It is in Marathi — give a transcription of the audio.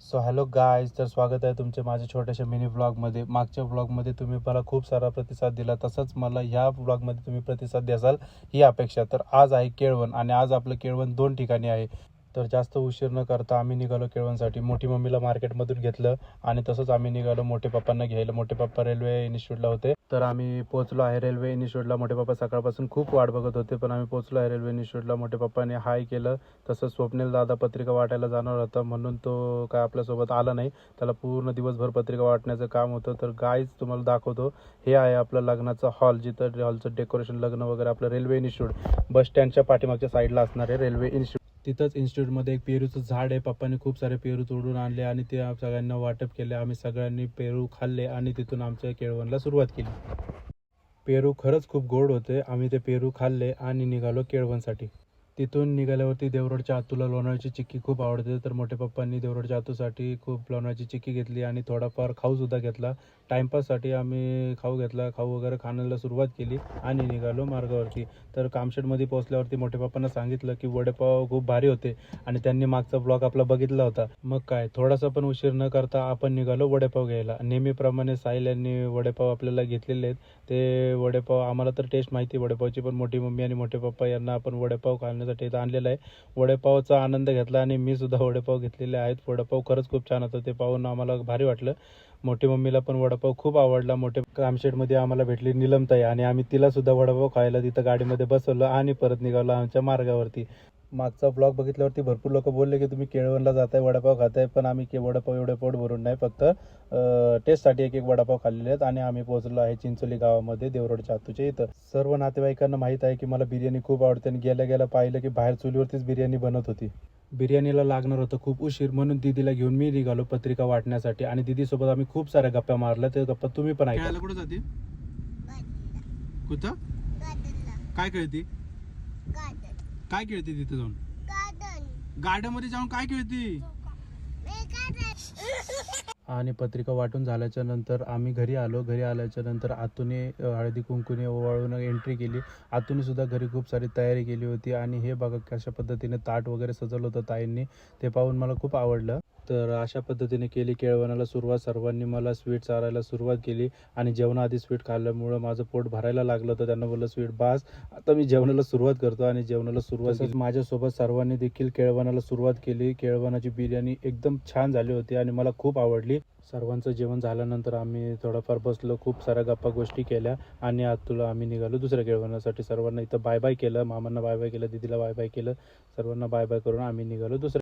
सो हॅलो गाईज, तर स्वागत आहे तुमचे माझ्या छोट्याशा मिनी व्लॉगमध्ये. मागच्या व्लॉगमध्ये तुम्ही मला खूप सारा प्रतिसाद दिला, तसंच मला ह्या व्लॉगमध्ये तुम्ही प्रतिसाद द्याल ही अपेक्षा. तर आज आहे केळवण आणि आज आपलं केळवण 2 ठिकाणी आहे. तर जास्त उशीर न करता आम्ही निघालो केळवणसाठी. मोठी मम्मीला मार्केटमधून घेतलं आणि तसंच आम्ही निघालो मोठे पप्पांना घ्यायला. मोठे पप्पा रेल्वे इन्स्टिट्यूटला होते, तर आम्ही पोहोचलो आहे रेल्वे इन्स्टिट्यूटला. मोठे पप्पा सकाळपासून खूप वाट बघत होते, पण आम्ही पोहोचलो आहे रेल्वे इन्स्टिट्यूटला. मोठे पप्पाने हाय केलं. तसंच स्वप्नील दादा पत्रिका वाटायला जाणार होता, म्हणून तो काय आपल्यासोबत आला नाही. त्याला पूर्ण दिवसभर पत्रिका वाटण्याचं काम होतं. तर गाईज तुम्हाला दाखवतो, हे आहे आपलं लग्नाचं हॉल, जिथं हॉलचं डेकोरेशन लग्न वगैरे आपलं रेल्वे इन्स्टिट्यूट बस स्टँडच्या पाठीमागच्या साईडला असणार आहे रेल्वे इन्स्टिट्यूट. तिथंच इन्स्टिट्यूटमध्ये एक पेरूचं झाड आहे. पप्पांनी खूप सारे पेरू तोडून आणले आणि ते सगळ्यांना वाटप केले. आम्ही सगळ्यांनी पेरू खाल्ले आणि तिथून आमच्या केळवणला सुरुवात केली. पेरू खरंच खूप गोड होते. आम्ही ते पेरू खाल्ले आणि निघालो केळवणसाठी. तिथून निघाल्यावरती देवरोडच्या आतूला लोणावळ्याची चिक्की खूप आवडते, तर मोठ्या पप्पांनी देवरोडच्या आतूसाठी खूप लोणावळ्याची चिक्की घेतली आणि थोडाफार खाऊसुद्धा घेतला. टाईमपाससाठी आम्ही खाऊ घेतला. खाऊ वगैरे खाण्याला सुरुवात केली आणि निघालो मार्गावरती. तर कामशेडमध्ये पोहोचल्यावरती मोठ्या पप्पांना सांगितलं की वडेपाव खूप भारी होते आणि त्यांनी मागचा ब्लॉग आपला बघितला होता. मग काय, थोडासा पण उशीर न करता आपण निघालो वडेपाव घ्यायला. नेहमीप्रमाणे साहिल यांनी वडेपाव आपल्याला घेतलेले आहेत. ते वडेपाव आम्हाला तर टेस्ट माहिती वडेपावची, पण मोठी मम्मी आणि मोठे पप्पा यांना आपण वडेपाव खाण्यासाठी इथं आणलेला आहे. वडेपावचा आनंद घेतला आणि मी सुद्धा वडेपाव घेतलेले आहेत. वडेपाव खरंच खूप छान होतं. ते पाहून आम्हाला भारी वाटलं. मोठी मम्मीला पण वडापाव खूप आवडला. मोठे कामशेडमध्ये आम्हाला भेटली नीलमताई आणि आम्ही तिला सुद्धा वडापाव खायला तिथं गाडीमध्ये बसवलं आणि परत निघालो आमच्या मार्गावरती. मागचा ब्लॉग बघितल्यावरती भरपूर लोक बोलले की तुम्ही केळवणला जाताय वडापाव खाताय, पण आम्ही वडापाव एवढे पोट भरून नाही, फक्त टेस्टसाठी एक एक वडापाव खाल्लेले आहेत. आणि आम्ही पोहोचलो आहे चिंचोली गावामध्ये देवरोडच्या आतूच्या इथं. सर्व नातेवाईकांना माहीत आहे की मला बिर्याणी खूप आवडते आणि गेल्या गेल्या पाहिलं की बाहेर चुलीवरतीच बिर्याणी बनत होती. बिर्याणीला लागणार होतं खूप उशीर, म्हणून दिदीला घेऊन मी निघालो पत्रिका वाटण्यासाठी आणि दिदीसोबत आम्ही खूप साऱ्या गप्पा मारल्या. ते गप्पा तुम्ही पण ऐका. कुठं जाते, कुठं काय खेळते, काय खेळते तिथे जाऊन, गार्डन मध्ये जाऊन काय खेळते. आणि पत्रिका वाटून झाल्याच्या नंतर आम्ही घरी आलो. घरी आल्याच्या नंतर आतूने हळदी कुंकूने ओवाळून एंट्री केली. आतूने सुद्धा घरी खूप सारी तयारी केली होती आणि हे बघा कशा पद्धतीने ताट वगैरे सजवलं होतं ताईंनी. ते पाहून मला खूप आवडलं. तर अशा पद्धतीने केली केळवणाला सुरुवात. सर्वांनी मला स्वीट चारायला सुरुवात केली आणि जेवणाआधी स्वीट खाल्ल्यामुळं माझं पोट भरायला लागलं होतं. त्यांना बोललं स्वीट बास, आता मी जेवणाला सुरुवात करतो आणि जेवणाला सुरुवात केली. माझ्यासोबत सर्वांनी देखील केळवणाला सुरुवात केली. केळवणाची बिर्याणी एकदम छान झाली होती आणि मला खूप आवडली. सर्वांचं जेवण झाल्यानंतर आम्ही थोडाफार बसलो, खूप साऱ्या गप्पा गोष्टी केल्या आणि आतूला आम्ही निघालो दुसऱ्या केळवणासाठी. सर्वांना इथं बाय बाय केलं, मामांना बाय बाय केलं, दीदीला बाय बाय केलं, सर्वांना बाय बाय करून आम्ही निघालो दुसऱ्या